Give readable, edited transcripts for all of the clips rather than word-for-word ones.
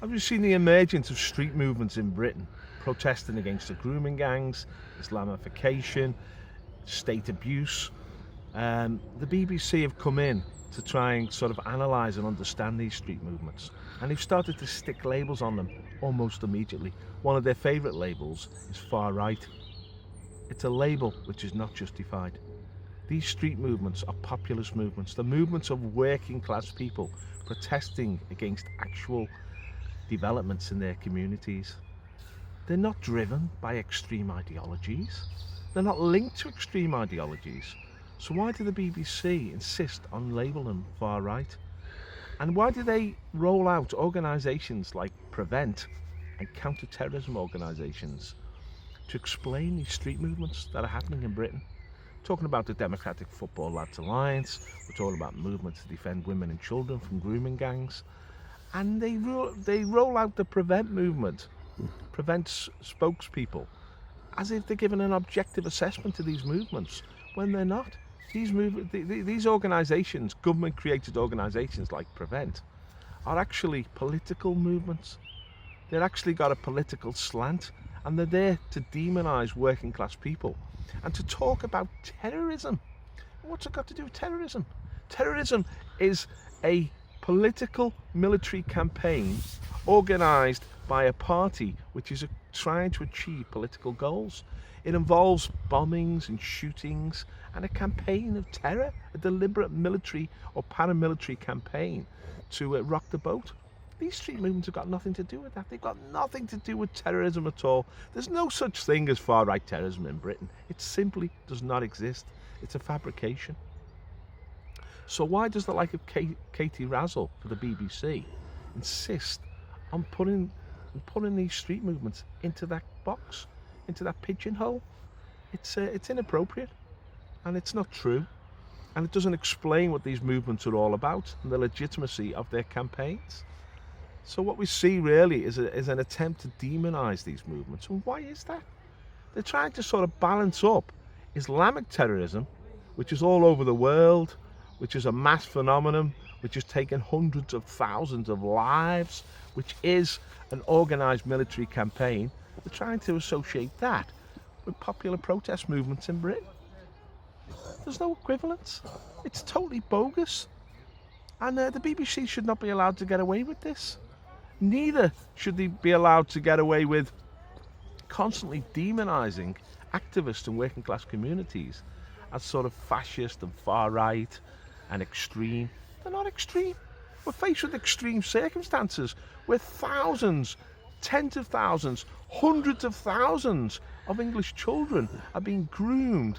Have you seen the emergence of street movements in Britain, protesting against the grooming gangs, Islamification, state abuse? The BBC have come in to try and sort of analyse and understand these street movements, and they've started to stick labels on them almost immediately. One of their favourite labels is far right. It's a label which is not justified. These street movements are populist movements. They're movements of working class people protesting against actual developments in their communities. They're not driven by extreme ideologies. They're not linked to extreme ideologies. So why do the BBC insist on labelling them far right? And why do they roll out organisations like Prevent and counter-terrorism organisations to explain these street movements that are happening in Britain? Talking about the Democratic Football Lads Alliance, we're talking about movements to defend women and children from grooming gangs, and they roll out the Prevent movement, Prevent spokespeople, as if they're giving an objective assessment to these movements, when they're not. These organisations, government-created organisations like Prevent, are actually political movements. They've actually got a political slant, and they're there to demonise working class people and to talk about terrorism. What's it got to do with terrorism? Terrorism is a political military campaign organised by a party which is trying to achieve political goals. It involves bombings and shootings and a campaign of terror, a deliberate military or paramilitary campaign to rock the boat. These street movements have got nothing to do with that. They've got nothing to do with terrorism at all. There's no such thing as far-right terrorism in Britain. It simply does not exist. It's a fabrication. So why does the like of Katie Razzle for the BBC insist on putting these street movements into that box, into that pigeonhole? It's inappropriate, and it's not true, and it doesn't explain what these movements are all about and the legitimacy of their campaigns. So what we see really is an attempt to demonise these movements. And why is that? They're trying to sort of balance up Islamic terrorism, which is all over the world, which is a mass phenomenon, which has taken hundreds of thousands of lives, which is an organised military campaign. They're trying to associate that with popular protest movements in Britain. There's no equivalence. It's totally bogus. And the BBC should not be allowed to get away with this. Neither should they be allowed to get away with constantly demonising activists and working class communities as sort of fascist and far right and extreme. They're not extreme. We're faced with extreme circumstances where thousands, tens of thousands, hundreds of thousands of English children are being groomed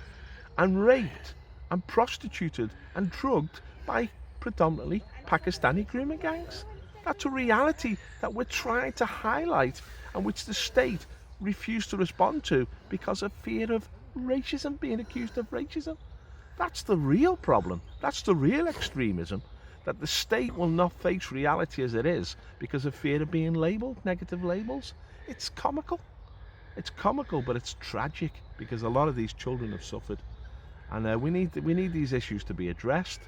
and raped and prostituted and drugged by predominantly Pakistani grooming gangs. That's a reality that we're trying to highlight and which the state refused to respond to because of fear of racism, being accused of racism. That's the real problem. That's the real extremism, that the state will not face reality as it is because of fear of being labelled, negative labels. It's comical. It's comical, but it's tragic because a lot of these children have suffered. And we need these issues to be addressed.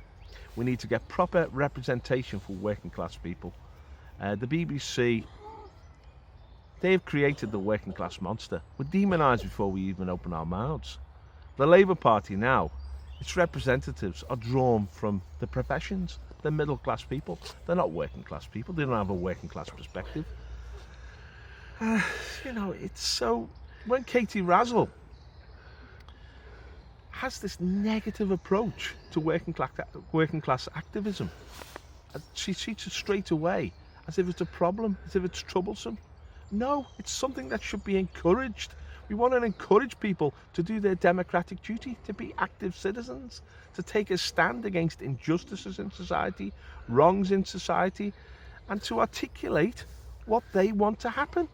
We need to get proper representation for working class people. The BBC, they've created the working class monster. We're demonised before we even open our mouths. The Labour Party now, its representatives are drawn from the professions. They're middle class people. They're not working class people. They don't have a working class perspective. It's so... When Katie Razzle has this negative approach to working class activism, she treats it straight away as if it's a problem, as if it's troublesome. No, it's something that should be encouraged. We want to encourage people to do their democratic duty, to be active citizens, to take a stand against injustices in society, wrongs in society, and to articulate what they want to happen.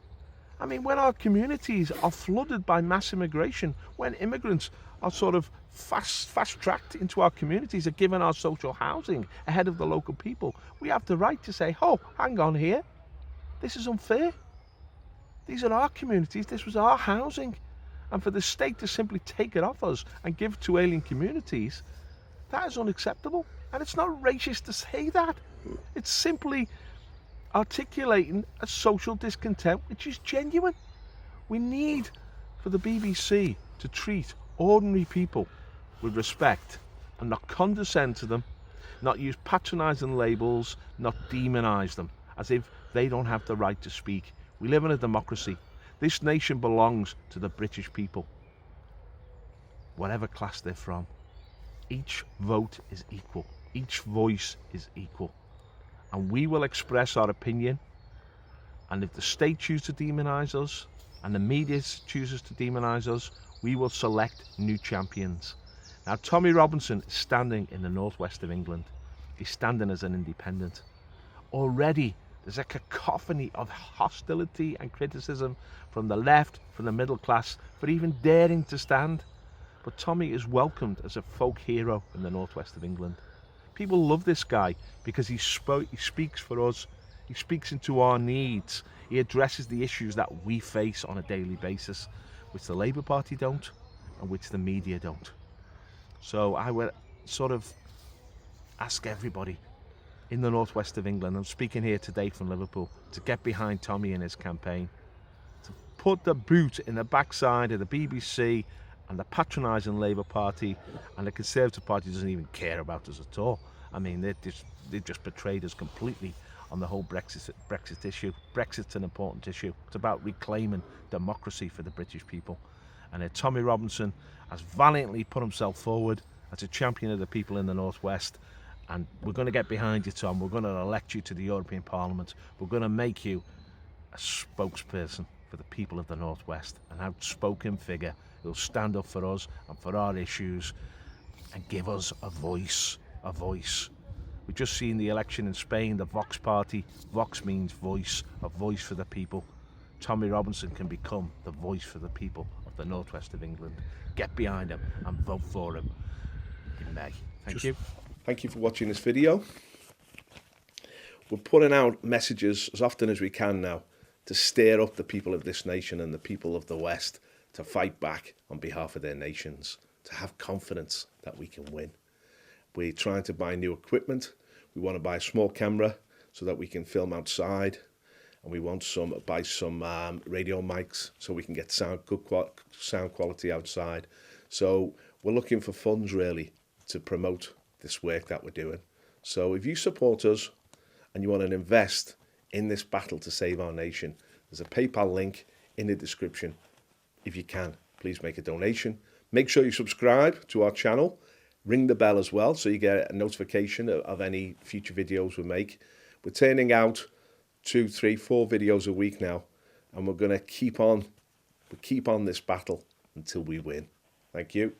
I mean, when our communities are flooded by mass immigration, when immigrants are sort of fast-tracked into our communities, are given our social housing ahead of the local people, we have the right to say, oh, hang on here, this is unfair. These are our communities, this was our housing. And for the state to simply take it off us and give to alien communities, that is unacceptable. And it's not racist to say that. It's simply articulating a social discontent which is genuine. We need for the BBC to treat ordinary people with respect and not condescend to them, not use patronising labels, not demonise them as if they don't have the right to speak. We live in a democracy. This nation belongs to the British people, whatever class they're from. Each vote is equal. Each voice is equal. And we will express our opinion. And if the state chooses to demonise us and the media chooses to demonise us, we will select new champions. Now, Tommy Robinson is standing in the northwest of England. He's standing as an independent. Already, there's a cacophony of hostility and criticism from the left, from the middle class, for even daring to stand. But Tommy is welcomed as a folk hero in the northwest of England. People love this guy because he speaks for us. He speaks into our needs. He addresses the issues that we face on a daily basis, which the Labour Party don't and which the media don't. So I would sort of ask everybody in the northwest of England, I'm speaking here today from Liverpool, to get behind Tommy in his campaign, to put the boot in the backside of the BBC and the patronising Labour Party, and the Conservative Party doesn't even care about us at all. I mean, they've just betrayed us completely on the whole Brexit issue. Brexit's an important issue. It's about reclaiming democracy for the British people. And Tommy Robinson has valiantly put himself forward as a champion of the people in the northwest. And we're going to get behind you, Tom. We're going to elect you to the European Parliament. We're going to make you a spokesperson for the people of the northwest, an outspoken figure who'll stand up for us and for our issues and give us a voice. A voice. We've just seen the election in Spain, the Vox party. Vox means voice, a voice for the people. Tommy Robinson can become the voice for the people of the northwest of England. Get behind him and vote for him in May. Thank you. Thank you for watching this video. We're putting out messages as often as we can now to stir up the people of this nation and the people of the West to fight back on behalf of their nations, to have confidence that we can win. We're trying to buy new equipment. We want to buy a small camera so that we can film outside, and we want to buy some radio mics so we can get good sound quality outside. So we're looking for funds really to promote this work that we're doing. So if you support us and you want to invest in this battle to save our nation, there's a PayPal link in the description. If you can, please make a donation. Make sure you subscribe to our channel. Ring the bell as well so you get a notification of any future videos we make. We're turning out 2, 3, 4 videos a week now, and we're going to keep on this battle until we win. Thank you.